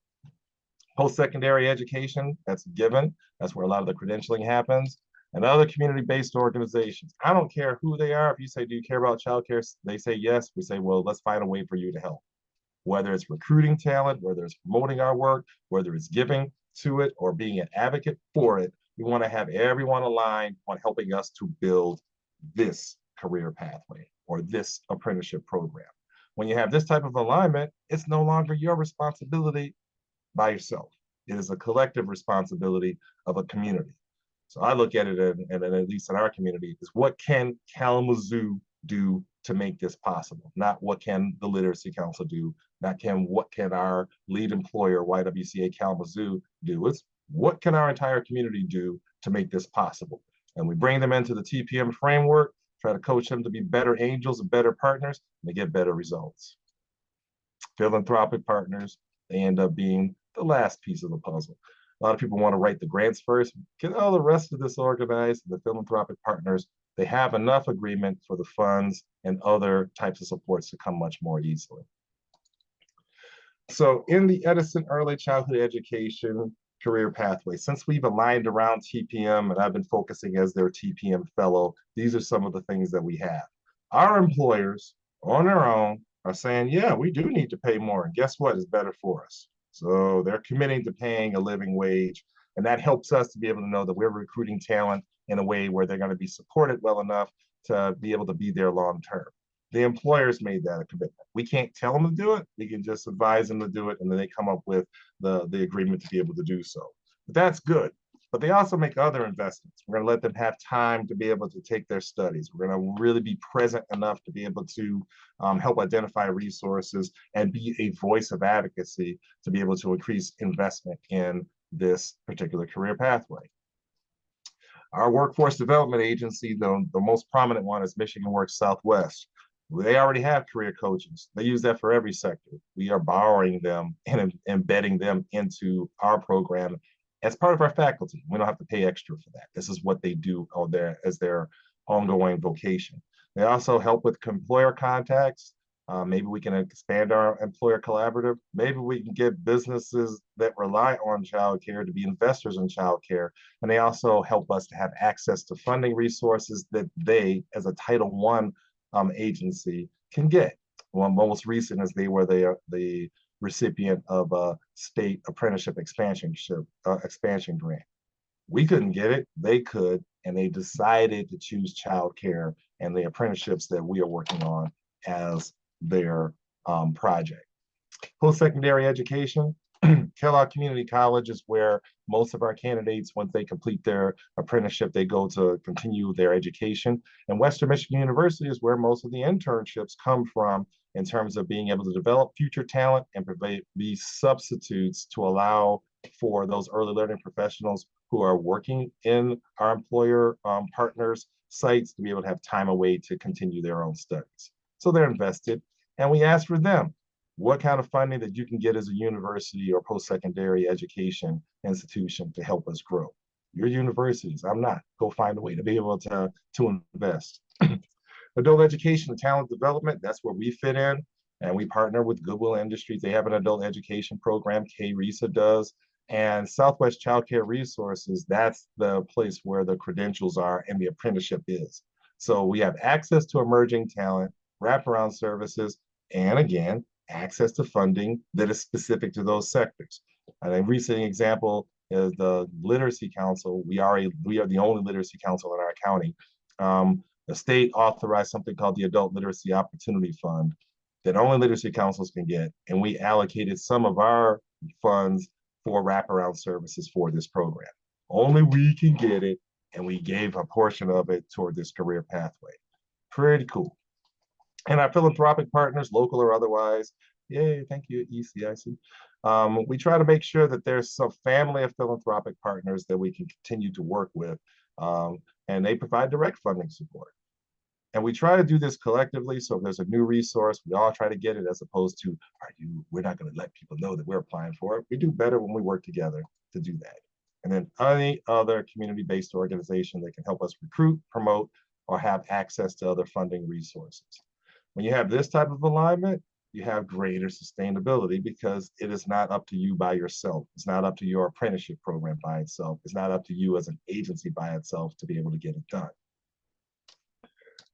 Post-secondary education, that's a given. That's where a lot of the credentialing happens. And other community-based organizations. I don't care who they are. If you say, do you care about childcare? They say yes. We say, well, let's find a way for you to help. Whether it's recruiting talent, whether it's promoting our work, whether it's giving to it or being an advocate for it, we want to have everyone aligned on helping us to build this career pathway or this apprenticeship program. When you have this type of alignment, it's no longer your responsibility by yourself. It is a collective responsibility of a community. So I look at it, and at least in our community, is what can Kalamazoo do to make this possible? Not what can the Literacy Council do, not what can our lead employer, YWCA Kalamazoo, do. It's what can our entire community do to make this possible? And we bring them into the TPM framework, try to coach them to be better angels and better partners, and they get better results. Philanthropic partners, they end up being the last piece of the puzzle. A lot of people want to write the grants first, get all the rest of this organized. The philanthropic partners, they have enough agreement for the funds and other types of supports to come much more easily. So in the Edison Early Childhood Education career pathway, since we've aligned around TPM and I've been focusing as their TPM fellow, these are some of the things that we have. Our employers on their own are saying, yeah, we do need to pay more. And guess what? It's better for us. So they're committing to paying a living wage, and that helps us to be able to know that we're recruiting talent in a way where they're going to be supported well enough to be able to be there long term. The employers made that a commitment. We can't tell them to do it. We can just advise them to do it, and then they come up with the agreement to be able to do so. But that's good. But they also make other investments. We're going to let them have time to be able to take their studies. We're going to really be present enough to be able to help identify resources and be a voice of advocacy to be able to increase investment in this particular career pathway. Our workforce development agency, the most prominent one, is Michigan Works Southwest. They already have career coaches. They use that for every sector. We are borrowing them and embedding them into our program as part of our faculty. We don't have to pay extra for that. This is what they do as their ongoing vocation. They also help with employer contacts. Maybe we can expand our employer collaborative. Maybe we can get businesses that rely on childcare to be investors in childcare. And they also help us to have access to funding resources that they, as a Title I agency, can get. One most recent is they were the recipient of a state apprenticeship expansion grant. We couldn't get it, they could, and they decided to choose childcare and the apprenticeships that we are working on as their project. Post-secondary education, Kellogg Community College is where most of our candidates, once they complete their apprenticeship, they go to continue their education. And Western Michigan University is where most of the internships come from in terms of being able to develop future talent and be substitutes to allow for those early learning professionals who are working in our employer partners' sites to be able to have time away to continue their own studies. So they're invested, and we ask for them. what kind of funding that you can get as a university or post-secondary education institution to help us grow. Your universities, I'm not. Go find a way to be able to invest. Adult education and talent development, that's where we fit in. And we partner with Goodwill Industries. They have an adult education program, KRESA does. And Southwest Child Care Resources, that's the place where the credentials are and the apprenticeship is. So we have access to emerging talent, wraparound services, and again, access to funding that is specific to those sectors. And a recent example is the Literacy Council. We are the only literacy council in our county. The state authorized something called the Adult Literacy Opportunity Fund that only literacy councils can get. And we allocated some of our funds for wraparound services for this program. Only we can get it, and we gave a portion of it toward this career pathway. Pretty cool. And our philanthropic partners, local or otherwise, yay, thank you, ECIC. We try to make sure that there's some family of philanthropic partners that we can continue to work with, and they provide direct funding support. And we try to do this collectively. So if there's a new resource, we all try to get it, as opposed to, we're not going to let people know that we're applying for it. We do better when we work together to do that. And then any other community-based organization that can help us recruit, promote, or have access to other funding resources. When you have this type of alignment, you have greater sustainability, because it is not up to you by yourself. It's not up to your apprenticeship program by itself. It's not up to you as an agency by itself to be able to get it done.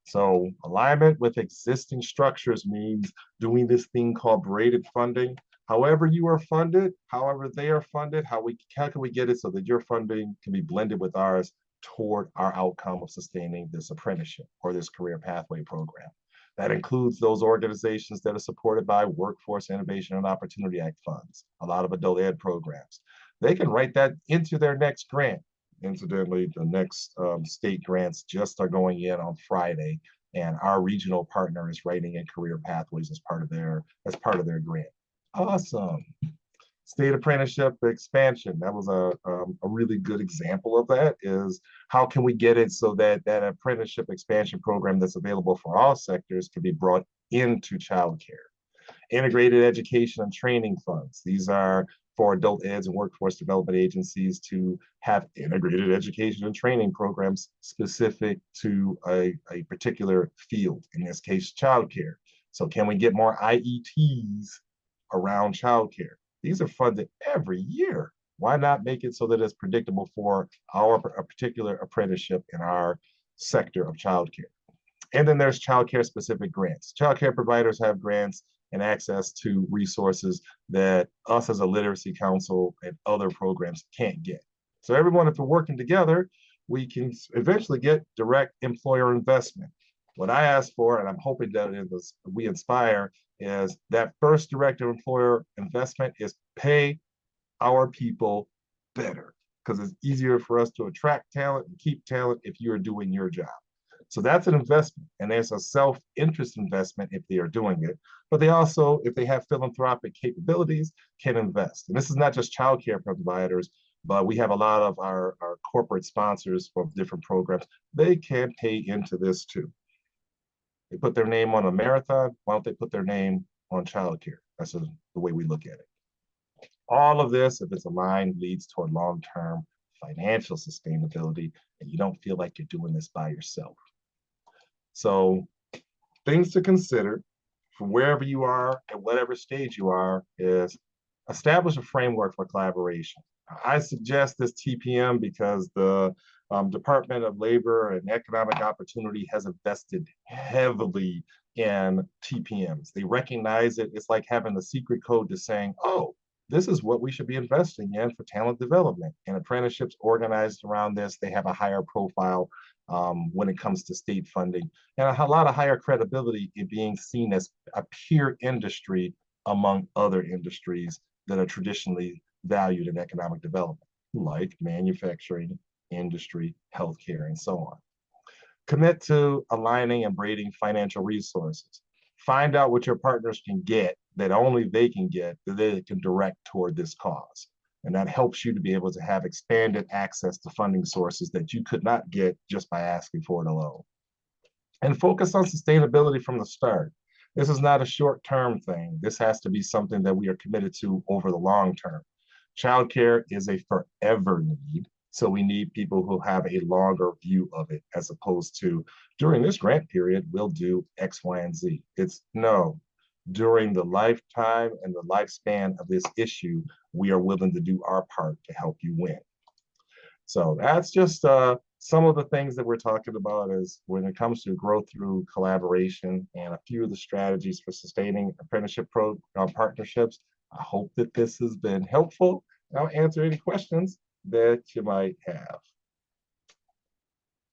So alignment with existing structures means doing this thing called braided funding. However you are funded, however they are funded, how can we get it so that your funding can be blended with ours toward our outcome of sustaining this apprenticeship or this career pathway program. That includes those organizations that are supported by Workforce Innovation and Opportunity Act funds, a lot of adult ed programs. They can write that into their next grant. Incidentally, the next state grants just are going in on Friday, and our regional partner is writing in career pathways as part of their grant. Awesome. State apprenticeship expansion. That was a really good example of that. Is how can we get it so that that apprenticeship expansion program that's available for all sectors can be brought into childcare. Integrated education and training funds. These are for adult eds and workforce development agencies to have integrated education and training programs specific to a particular field, in this case, childcare. So can we get more IETs around childcare? These are funded every year. Why not make it so that it's predictable for a particular apprenticeship in our sector of childcare? And then there's childcare specific grants. Childcare providers have grants and access to resources that us as a literacy council and other programs can't get. So everyone, if we're working together, we can eventually get direct employer investment. What I asked for, and I'm hoping that we inspire, is that first direct employer investment is pay our people better, because it's easier for us to attract talent and keep talent if you're doing your job. So that's an investment, and there's a self-interest investment if they are doing it, but they also, if they have philanthropic capabilities, can invest. And this is not just childcare providers, but we have a lot of our corporate sponsors for different programs. They can pay into this too. They put their name on a marathon. Why don't they put their name on childcare? That's the way we look at it. All of this, if it's aligned, leads toward long-term financial sustainability, and you don't feel like you're doing this by yourself. So things to consider from wherever you are at whatever stage you are is establish a framework for collaboration. I suggest this TPM because the Department of Labor and Economic Opportunity has invested heavily in TPMs. They recognize it. It's like having the secret code to saying, oh, this is what we should be investing in for talent development. And apprenticeships organized around this, they have a higher profile when it comes to state funding, and a lot of higher credibility in being seen as a peer industry among other industries that are traditionally valued in economic development, like manufacturing, industry, healthcare, and so on. Commit to aligning and braiding financial resources. Find out what your partners can get that only they can get, that they can direct toward this cause. And that helps you to be able to have expanded access to funding sources that you could not get just by asking for it alone. And focus on sustainability from the start. This is not a short-term thing. This has to be something that we are committed to over the long term. Childcare is a forever need. So we need people who have a longer view of it, as opposed to during this grant period, we'll do X, Y, and Z. It's no, during the lifetime and the lifespan of this issue, we are willing to do our part to help you win. So that's just some of the things that we're talking about is when it comes to growth through collaboration and a few of the strategies for sustaining apprenticeship partnerships. I hope that this has been helpful. I'll answer any questions that you might have.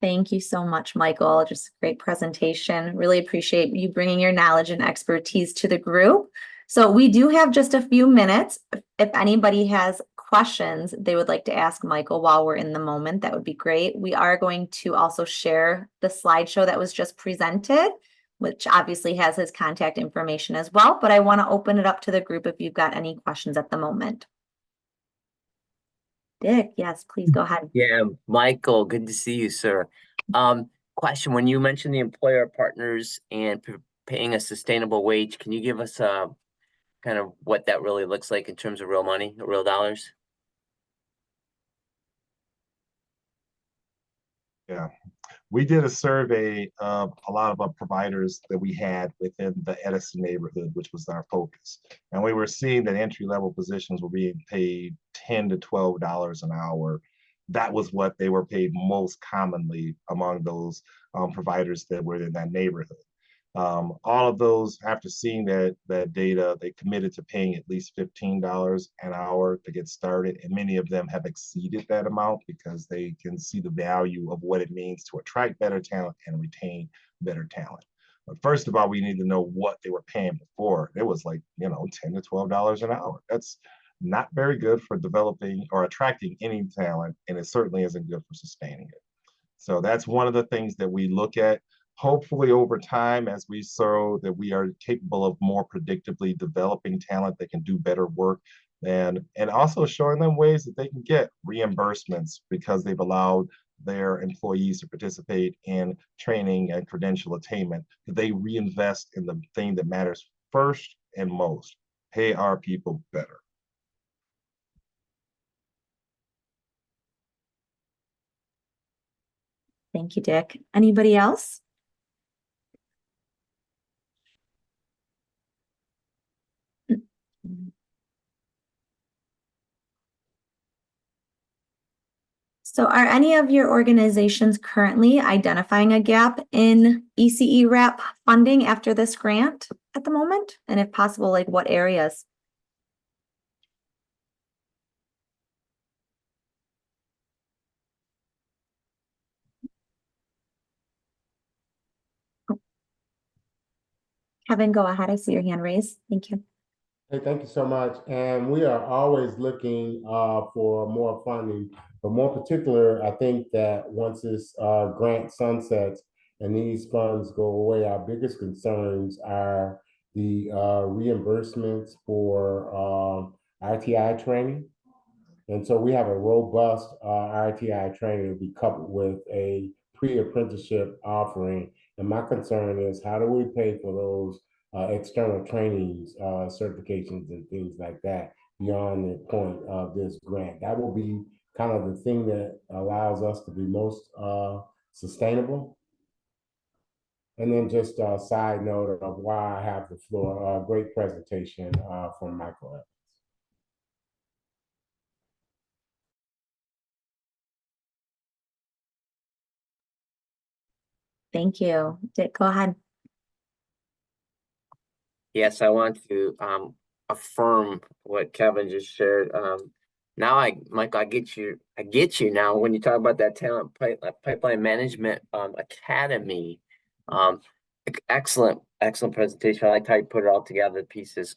Thank you so much, Michael. Just a great presentation. Really appreciate you bringing your knowledge and expertise to the group. So we do have just a few minutes. If anybody has questions they would like to ask Michael while we're in the moment, that would be great. We are going to also share the slideshow that was just presented, which obviously has his contact information as well, but I want to open it up to the group if you've got any questions at the moment. Dick, yes, please go ahead. Yeah, Michael, good to see you, sir. Question, when you mentioned the employer partners and paying a sustainable wage, can you give us kind of what that really looks like in terms of real money, real dollars? Yeah, we did a survey of a lot of our providers that we had within the Edison neighborhood, which was our focus. And we were seeing that entry-level positions were being paid $10 to $12 an hour. That was what they were paid most commonly among those providers that were in that neighborhood. All of those, after seeing that data, they committed to paying at least $15 an hour to get started. And many of them have exceeded that amount because they can see the value of what it means to attract better talent and retain better talent. But first of all, we need to know what they were paying before. It was like, $10 to $12 an hour. That's not very good for developing or attracting any talent, and it certainly isn't good for sustaining it. So that's one of the things that we look at. Hopefully over time, as we show that we are capable of more predictably developing talent that can do better work, and also showing them ways that they can get reimbursements because they've allowed their employees to participate in training and credential attainment, that they reinvest in the thing that matters first and most, pay our people better. Thank you, Dick. Anybody else? So are any of your organizations currently identifying a gap in ECE RAP funding after this grant at the moment? And if possible, like what areas? Kevin, go ahead. I see your hand raised. Thank you. Hey, thank you so much. And we are always looking for more funding, but more particular, I think that once this grant sunsets and these funds go away, our biggest concerns are the reimbursements for RTI training. And so we have a robust RTI training to be coupled with a pre-apprenticeship offering. And my concern is how do we pay for those external trainings, certifications and things like that beyond the point of this grant? That will be kind of the thing that allows us to be most sustainable. And then just a side note of why I have the floor, great presentation from Michael. Thank you. Dick, go ahead. Yes, I want to affirm what Kevin just shared. Now Michael, I get you now when you talk about that talent pipeline management academy. Excellent presentation. I like how you put it all together, the pieces.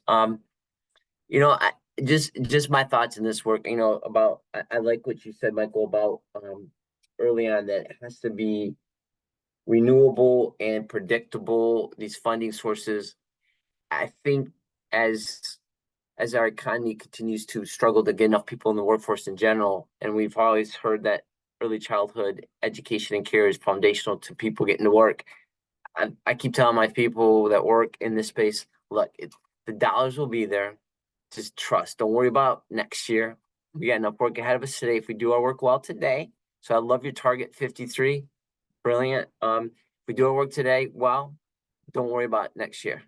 Just my thoughts in this work, about I like what you said, Michael, about early on, that it has to be renewable and predictable, these funding sources. I think as our economy continues to struggle to get enough people in the workforce in general, and we've always heard that early childhood education and care is foundational to people getting to work. I keep telling my people that work in this space, look, the dollars will be there. Just trust. Don't worry about next year. We got enough work ahead of us today if we do our work well today. So I love your target 53. Brilliant. If we do our work today, well, don't worry about next year.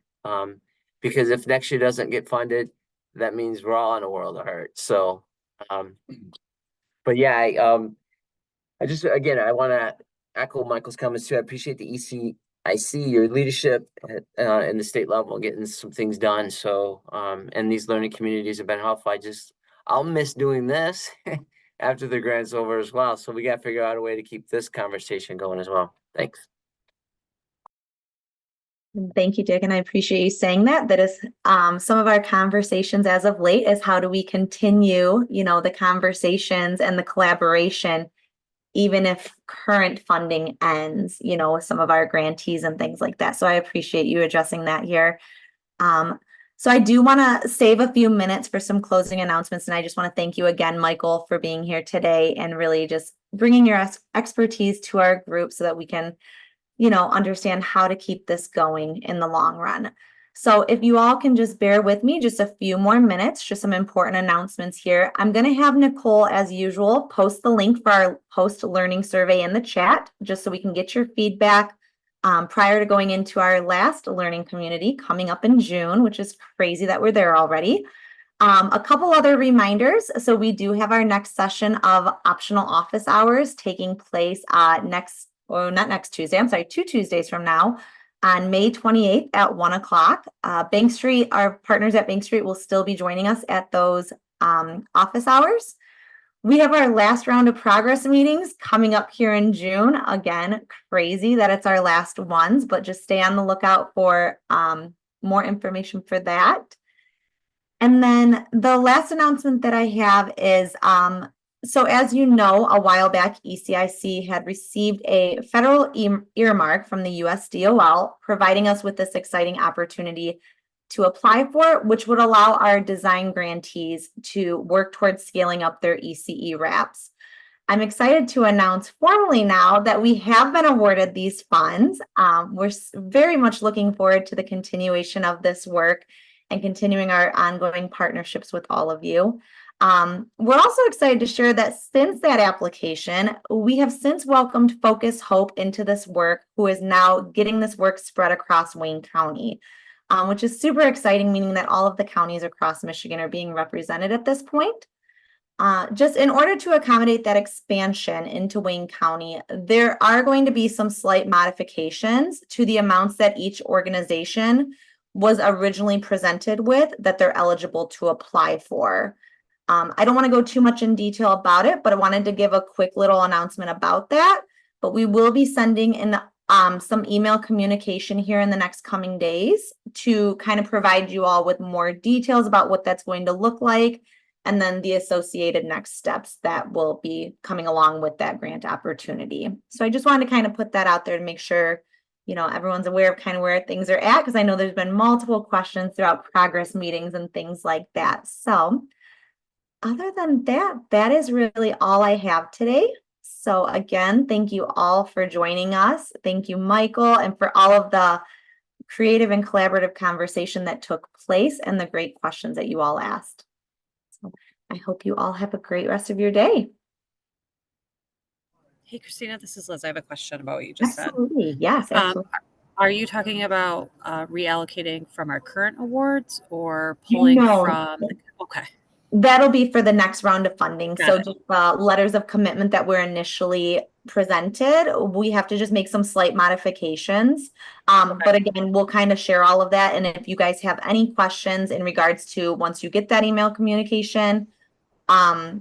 Because if next year doesn't get funded, that means we're all in a world of hurt. So, but yeah, I just, again, I want to echo Michael's comments too. I appreciate the ECIC, your leadership in the state level, getting some things done. So, and these learning communities have been helpful. I'll miss doing this after the grant's over as well. So we got to figure out a way to keep this conversation going as well. Thanks. Thank you, Dick, and I appreciate you saying that. That is some of our conversations as of late is how do we continue, the conversations and the collaboration, even if current funding ends, with some of our grantees and things like that. So I appreciate you addressing that here. So I do want to save a few minutes for some closing announcements, and I just want to thank you again, Michael, for being here today and really just bringing your expertise to our group so that we can understand how to keep this going in the long run. So if you all can just bear with me just a few more minutes, just some important announcements here. I'm going to have Nicole, as usual, post the link for our post-learning survey in the chat, just so we can get your feedback prior to going into our last learning community coming up in June, which is crazy that we're there already. A couple other reminders. So we do have our next session of optional office hours taking place not next Tuesday, I'm sorry, 2 Tuesdays from now on May 28th at 1 o'clock. Bank Street, our partners at Bank Street will still be joining us at those office hours. We have our last round of progress meetings coming up here in June. Again, crazy that it's our last ones, but just stay on the lookout for more information for that. And then the last announcement that I have is, so as you know, a while back, ECIC had received a federal earmark from the USDOL, providing us with this exciting opportunity to apply for, which would allow our design grantees to work towards scaling up their ECE wraps. I'm excited to announce formally now that we have been awarded these funds. We're very much looking forward to the continuation of this work and continuing our ongoing partnerships with all of you. We're also excited to share that since that application, we have since welcomed Focus Hope into this work, who is now getting this work spread across Wayne County, which is super exciting, meaning that all of the counties across Michigan are being represented at this point. Just in order to accommodate that expansion into Wayne County, there are going to be some slight modifications to the amounts that each organization was originally presented with that they're eligible to apply for. I don't want to go too much in detail about it, but I wanted to give a quick little announcement about that. But we will be sending in some email communication here in the next coming days to kind of provide you all with more details about what that's going to look like, and then the associated next steps that will be coming along with that grant opportunity. So I just wanted to kind of put that out there to make sure everyone's aware of kind of where things are at, because I know there's been multiple questions throughout progress meetings and things like that. So other than that, that is really all I have today. So again, thank you all for joining us. Thank you, Michael, and for all of the creative and collaborative conversation that took place and the great questions that you all asked. So I hope you all have a great rest of your day. Hey, Christina, this is Liz. I have a question about what you just Absolutely. Yes, absolutely. Are you talking about reallocating from our current awards or pulling from? Okay. That'll be for the next round of funding. Got so it. just letters of commitment that were initially presented, we have to just make some slight modifications. But again, we'll kind of share all of that. And if you guys have any questions in regards to once you get that email communication,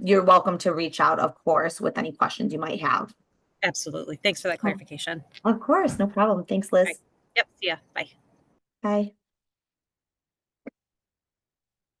you're welcome to reach out, of course, with any questions you might have. Absolutely. Thanks for that clarification. Of course, no problem. Thanks, Liz. Right. Yep. See ya. Bye. Bye.